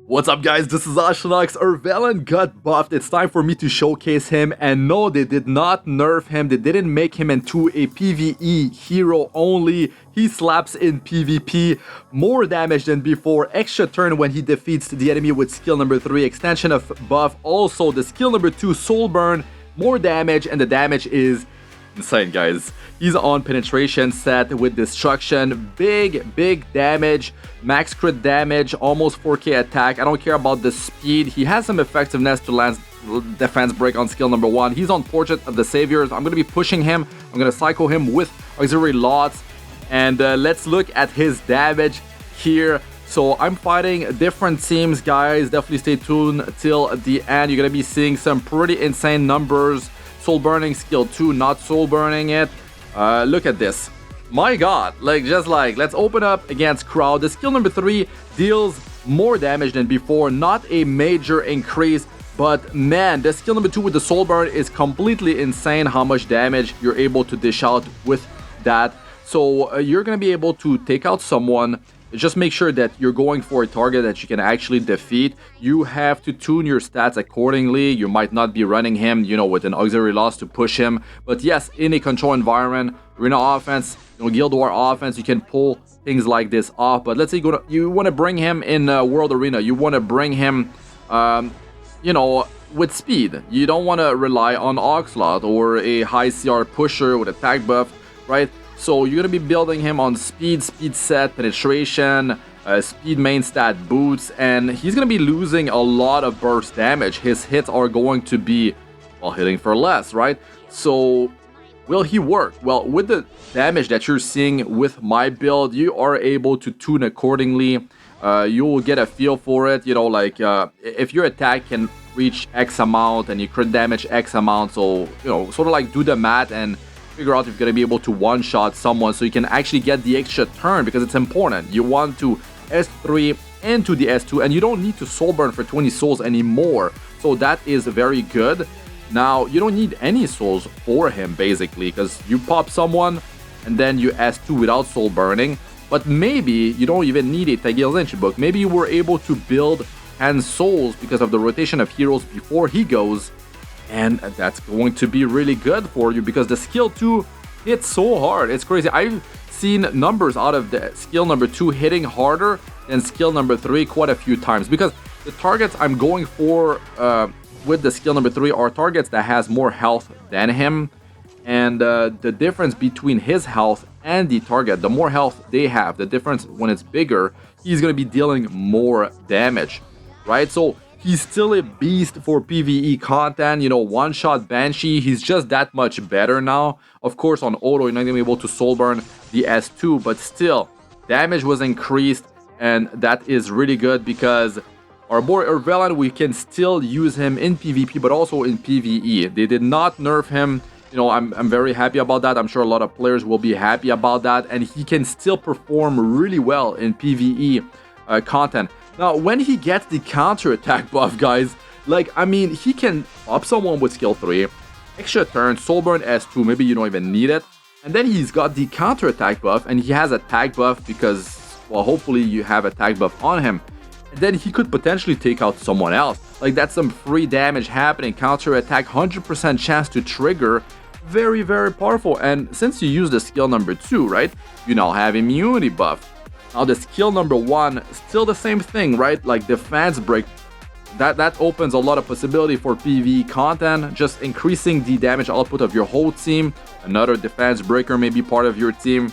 What's up guys, this is Astranox. Ervalen got buffed. It's time for me to showcase him, and no, they did not nerf him. They didn't make him into a PvE hero only. He slaps in PvP, more damage than before, extra turn when he defeats the enemy with skill number 3, extension of buff. Also the skill number 2, soul burn, more damage, and the damage is insane, guys. He's on penetration set with destruction, big damage, max crit damage, almost 4k attack. I don't care about the speed. He has some effectiveness to land defense break on skill number 1. He's on Portrait of the Saviors. I'm going to be pushing him. I'm going to cycle him with auxiliary lots, and let's look at his damage here. So I'm fighting different teams, guys. Definitely stay tuned till the end. You're going to be seeing some pretty insane numbers. Soul burning skill 2, not soul burning it. Look at this. My god, let's open up against crowd. The skill number 3 deals more damage than before, not a major increase, but man, the skill number 2 with the soul burn is completely insane how much damage you're able to dish out with that. So you're gonna be able to take out someone. Just make sure that you're going for a target that you can actually defeat. You have to tune your stats accordingly. You might not be running him, with an auxiliary loss to push him. But yes, in a control environment, arena offense, Guild War offense, you can pull things like this off. But let's say you want to bring him in World Arena. You want to bring him, with speed. You don't want to rely on Oxlot or a high CR pusher with attack buff, right? So you're going to be building him on speed set, penetration, speed main stat boots, and he's going to be losing a lot of burst damage. His hits are going to be, hitting for less, right? So will he work? Well, with the damage that you're seeing with my build, you are able to tune accordingly. You will get a feel for it, if your attack can reach X amount and you crit damage X amount, so, sort of like do the math and figure out if you're going to be able to one-shot someone so you can actually get the extra turn, because it's important. You want to S3 into the S2, and you don't need to soul burn for 20 souls anymore. So that is very good. Now, you don't need any souls for him, basically, because you pop someone and then you S2 without soul burning. But maybe you don't even need a Tagil Lynch book. Maybe you were able to build 10 souls because of the rotation of heroes before he goes. And that's going to be really good for you, because the skill 2 hits so hard. It's crazy. I've seen numbers out of the skill number 2 hitting harder than skill number 3 quite a few times, because the targets I'm going for with the skill number 3 are targets that has more health than him. And the difference between his health and the target, the more health they have, the difference when it's bigger, he's going to be dealing more damage, right? So he's still a beast for PvE content, one-shot Banshee, he's just that much better now. Of course, on auto, you're not going to be able to soul burn the S2, but still, damage was increased, and that is really good, because our boy Ervalen, we can still use him in PvP, but also in PvE. They did not nerf him. I'm very happy about that. I'm sure a lot of players will be happy about that, and he can still perform really well in PvE content. Now, when he gets the counter-attack buff, guys, he can up someone with skill 3, extra turn, soul burn S2, maybe you don't even need it, and then he's got the counter-attack buff, and he has attack buff because, hopefully you have attack buff on him, and then he could potentially take out someone else. That's some free damage happening, counter-attack, 100% chance to trigger, very powerful. And since you use the skill number 2, right, you now have immunity buff. Now the skill number 1, still the same thing, right? Defense break, that opens a lot of possibility for PvE content, just increasing the damage output of your whole team. Another defense breaker may be part of your team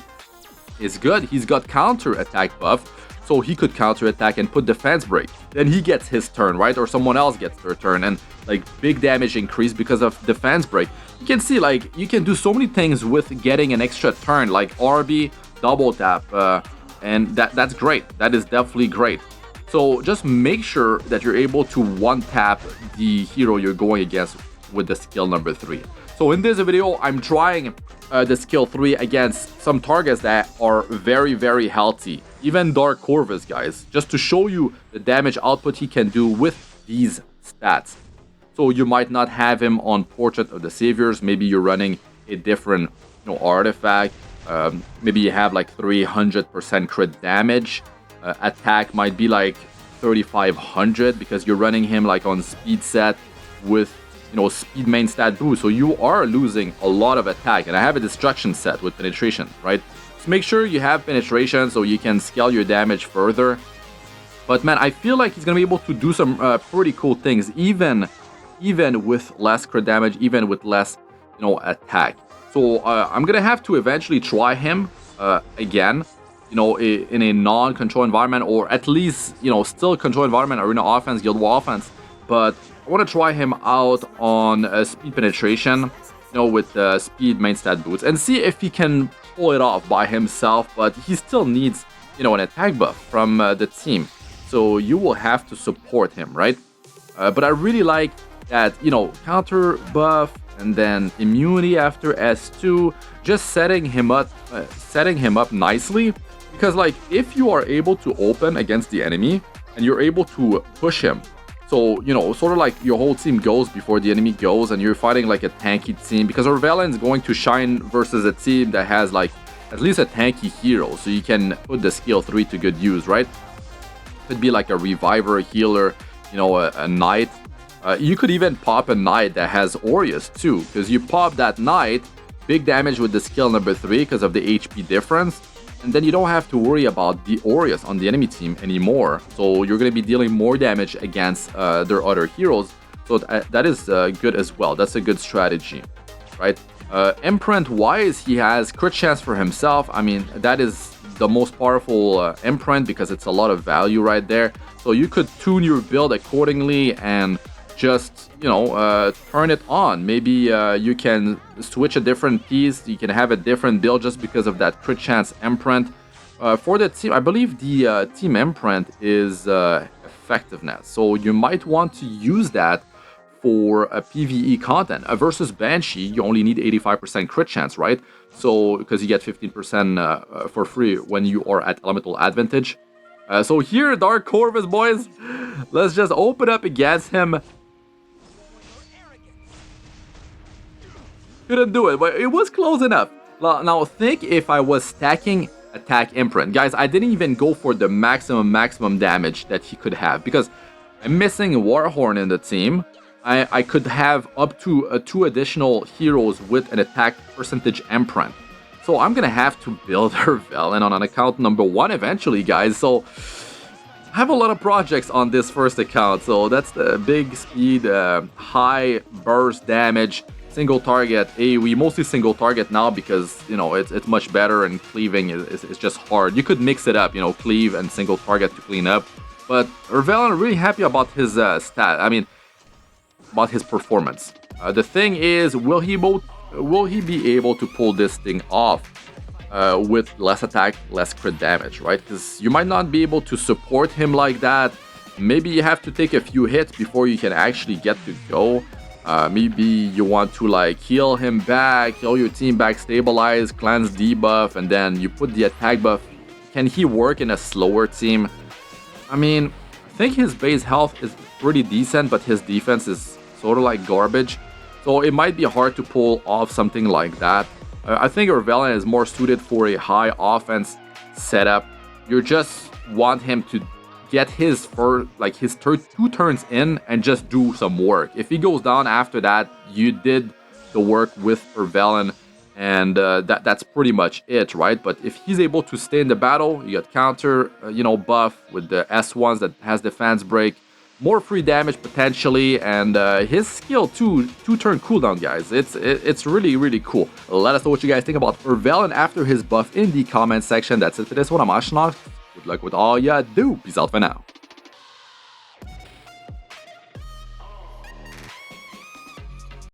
is good. He's got counter attack buff, so he could counter attack and put defense break. Then he gets his turn, right? Or someone else gets their turn, and big damage increase because of defense break. You can see you can do so many things with getting an extra turn, like RB, double tap, and that's great. That is definitely great. So just make sure that you're able to one-tap the hero you're going against with the skill number 3. So in this video, I'm trying the skill 3 against some targets that are very healthy. Even Dark Corvus, guys, just to show you the damage output he can do with these stats. So you might not have him on Portrait of the Saviors. Maybe you're running a different artifact. Maybe you have 300% crit damage. Attack might be 3500 because you're running him like on speed set with, you know, speed main stat boost. So you are losing a lot of attack. And I have a destruction set with penetration, right? So make sure you have penetration so you can scale your damage further. But man, I feel like he's gonna be able to do some pretty cool things, even with less crit damage, even with less, you know, attack. So I'm gonna have to eventually try him again, you know, in a non-control environment, or at least, you know, still control environment, arena offense, guild war offense. But I want to try him out on speed penetration, you know, with speed main stat boots, and see if he can pull it off by himself. But he still needs, you know, an attack buff from the team. So you will have to support him, right? But I really like that, you know, counter buff and then immunity after S2, just setting him up nicely. Because like if you are able to open against the enemy and you're able to push him, so, you know, sort of like your whole team goes before the enemy goes, and you're fighting like a tanky team, because Ervalen is going to shine versus a team that has like at least a tanky hero, so you can put the skill 3 to good use, right? Could be like a reviver, a healer, you know, a knight. You could even pop a knight that has Aureus too, because you pop that knight, big damage with the skill number 3 because of the HP difference. And then you don't have to worry about the Aureus on the enemy team anymore. So you're going to be dealing more damage against their other heroes. So that is good as well. That's a good strategy, right? Imprint-wise, he has crit chance for himself. I mean, that is the most powerful imprint because it's a lot of value right there. So you could tune your build accordingly and just, you know, turn it on. Maybe you can switch a different piece. You can have a different build just because of that crit chance imprint. For the team, I believe the team imprint is effectiveness. So you might want to use that for a PvE content. Versus Banshee, you only need 85% crit chance, right? So, because you get 15% for free when you are at elemental advantage. So here, Dark Corvus, boys, let's just open up against him. Couldn't do it, but it was close enough. Now think if I was stacking attack imprint. Guys, I didn't even go for the maximum damage that he could have, because I'm missing Warhorn in the team. I could have up to 2 additional heroes with an attack percentage imprint. So I'm gonna have to build Ervalen on account number 1 eventually, guys. So I have a lot of projects on this first account. So that's the big speed, high burst damage, single target AoE, mostly single target now because, you know, it's much better, and cleaving is just hard. You could mix it up, you know, cleave and single target to clean up. But Ervalen, really happy about his stat. I mean, about his performance. The thing is, will he be able to pull this thing off with less attack, less crit damage, right? Because you might not be able to support him like that. Maybe you have to take a few hits before you can actually get to go. Maybe you want to like heal him back, heal your team back, stabilize, cleanse debuff, and then you put the attack buff. Can he work in a slower team? I mean, I think his base health is pretty decent, but his defense is sort of like garbage. So it might be hard to pull off something like that. I think Ervalen is more suited for a high offense setup. You just want him to get his his 2 turns in and just do some work. If he goes down after that, you did the work with Ervalen, and that's pretty much it, right? But if he's able to stay in the battle, you got counter, you know, buff with the S1s that has defense break, more free damage potentially, and his skill 2-turn cooldown, guys. It's really cool. Let us know what you guys think about Ervalen after his buff in the comment section. That's it for this one. I'm Astranox. Good luck with all ya do. Peace out for now.